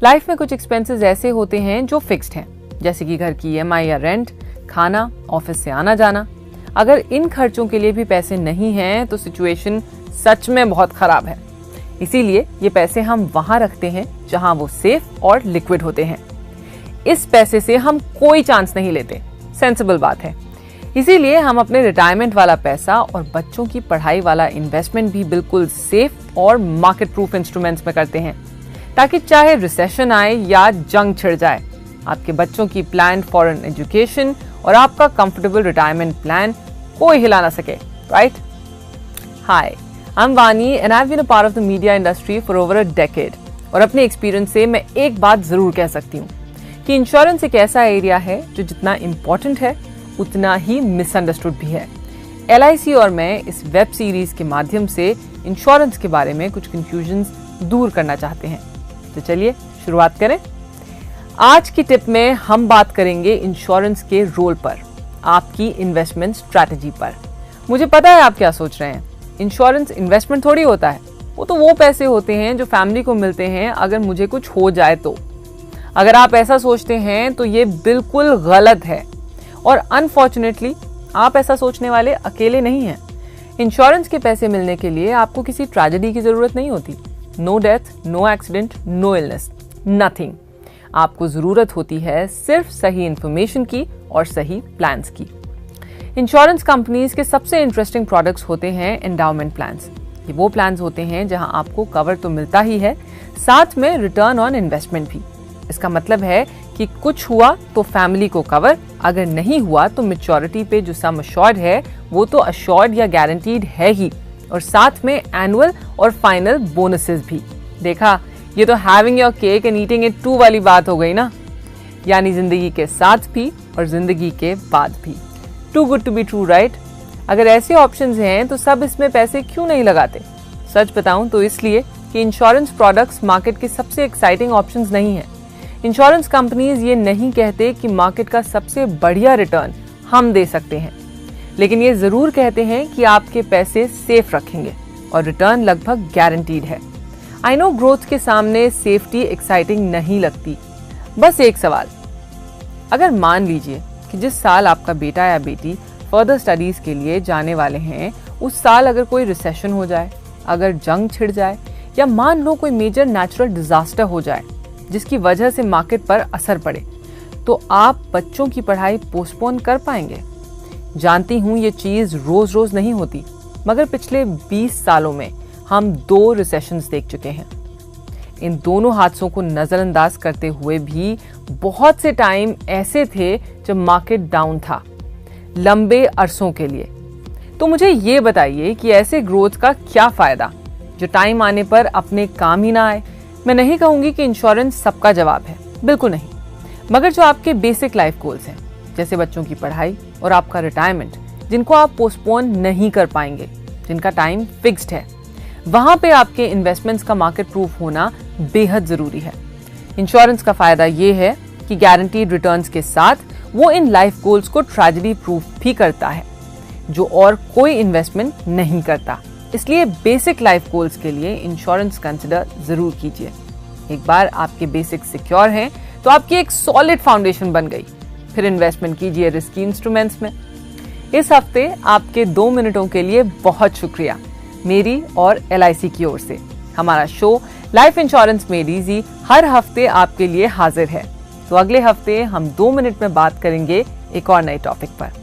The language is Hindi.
लाइफ में कुछ एक्सपेंसेस ऐसे होते हैं जो फिक्स्ड हैं, जैसे कि घर की EMI या रेंट, खाना, ऑफिस से आना जाना। अगर इन खर्चों के लिए भी पैसे नहीं हैं तो सिचुएशन सच में बहुत खराब है। इसीलिए ये पैसे हम वहां रखते हैं जहां वो सेफ और लिक्विड होते हैं। इस पैसे से हम कोई चांस नहीं लेते, सेंसिबल बात है। इसीलिए हम अपने रिटायरमेंट वाला पैसा और बच्चों की पढ़ाई वाला इन्वेस्टमेंट भी बिल्कुल सेफ और मार्केट प्रूफ इंस्ट्रूमेंट्स में करते हैं, ताकि चाहे रिसेशन आए या जंग छिड़ जाए, आपके बच्चों की प्लान फॉरेन एजुकेशन और आपका कंफर्टेबल रिटायरमेंट प्लान कोई हिला ना सके, right? Hi, I am Vani and I have been a part of the media industry for over a decade. और अपने एक्सपीरियंस से मैं एक बात जरूर कह सकती हूँ कि इंश्योरेंस एक ऐसा एरिया है जो जितना इम्पोर्टेंट है उतना ही मिसअंडरस्टूड भी है। LIC और मैं इस वेब सीरीज के माध्यम से इंश्योरेंस के बारे में कुछ कंफ्यूजन्स दूर करना चाहते हैं। तो चलिए शुरुआत करें। आज की टिप में हम बात करेंगे इंश्योरेंस के रोल पर, आपकी इन्वेस्टमेंट स्ट्रैटेजी पर। मुझे पता है आप क्या सोच रहे हैं, इंश्योरेंस इन्वेस्टमेंट थोड़ी होता है, वो पैसे होते हैं जो फैमिली को मिलते हैं अगर मुझे कुछ हो जाए तो। अगर आप ऐसा सोचते हैं तो ये बिल्कुल गलत है और अनफॉर्चुनेटली आप ऐसा सोचने वाले अकेले नहीं हैं। इंश्योरेंस के पैसे मिलने के लिए आपको किसी ट्रेजेडी की जरूरत नहीं होती। No death, no accident, no illness, nothing. आपको जरूरत होती है सिर्फ सही इंफॉर्मेशन की और सही प्लान्स की। इंश्योरेंस कंपनीज के सबसे इंटरेस्टिंग प्रोडक्ट्स होते हैं एंडाउमेंट प्लान्स। ये वो प्लान्स होते हैं जहां आपको कवर तो मिलता ही है, साथ में रिटर्न ऑन इन्वेस्टमेंट भी। इसका मतलब है कि कुछ हुआ तो फैमिली को कवर, अगर नहीं हुआ तो मैच्योरिटी पे जो सम अश्योर्ड है वो तो अश्योर्ड या गारंटीड है ही, और साथ में एनुअल और फाइनल बोनसेस भी। देखा, ये तो having your cake and eating it too वाली बात हो गई ना, यानी जिंदगी के साथ भी और जिंदगी के बाद भी। Too good to be true, right? अगर ऐसे ऑप्शंस हैं तो सब इसमें पैसे क्यों नहीं लगाते? सच बताऊं तो इसलिए कि इंश्योरेंस प्रोडक्ट्स मार्केट के सबसे एक्साइटिंग ऑप्शंस नहीं है। इंश्योरेंस कंपनीज ये नहीं कहते कि मार्केट का सबसे बढ़िया रिटर्न हम दे सकते हैं, लेकिन ये जरूर कहते हैं कि आपके पैसे सेफ रखेंगे और रिटर्न लगभग गारंटीड है। आई नो ग्रोथ के सामने सेफ्टी एक्साइटिंग नहीं लगती। बस एक सवाल, अगर मान लीजिए कि जिस साल आपका बेटा या बेटी फर्दर स्टडीज के लिए जाने वाले हैं, उस साल अगर कोई रिसेशन हो जाए, अगर जंग छिड़ जाए, या मान लो कोई मेजर नेचुरल डिजास्टर हो जाए जिसकी वजह से मार्केट पर असर पड़े, तो आप बच्चों की पढ़ाई पोस्टपोन कर पाएंगे? जानती हूँ ये चीज रोज रोज नहीं होती, मगर पिछले 20 सालों में हम 2 रिसेशंस देख चुके हैं। इन दोनों हादसों को नजरअंदाज करते हुए भी बहुत से टाइम ऐसे थे जब मार्केट डाउन था, लंबे अरसों के लिए। तो मुझे ये बताइए कि ऐसे ग्रोथ का क्या फायदा जो टाइम आने पर अपने काम ही ना आए? मैं नहीं कहूंगी कि इंश्योरेंस सबका जवाब है, बिल्कुल नहीं, मगर जो आपके बेसिक लाइफ गोल्स हैं, जैसे बच्चों की पढ़ाई और आपका रिटायरमेंट, जिनको आप पोस्टपोन नहीं कर पाएंगे, जिनका टाइम फिक्स्ड है, वहां पे आपके इन्वेस्टमेंट्स का मार्केट प्रूफ होना बेहद जरूरी है। इंश्योरेंस का फायदा ये है कि गारंटीड रिटर्न्स के साथ वो इन लाइफ गोल्स को ट्रेजेडी प्रूफ भी करता है, जो और कोई इन्वेस्टमेंट नहीं करता। इसलिए बेसिक लाइफ गोल्स के लिए इंश्योरेंस कंसिडर जरूर कीजिए। एक बार आपके बेसिक सिक्योर हैं तो आपकी एक सॉलिड फाउंडेशन बन गई। फिर इन्वेस्टमेंट कीजिए रिस्की इंस्ट्रूमेंट्स में। इस हफ्ते आपके 2 मिनटों के लिए बहुत शुक्रिया मेरी और LIC की ओर से। हमारा show life insurance made easy हर हफ्ते आपके लिए हाजिर है। तो अगले हफ्ते हम 2 मिनट में बात करेंगे एक और नए टॉपिक पर।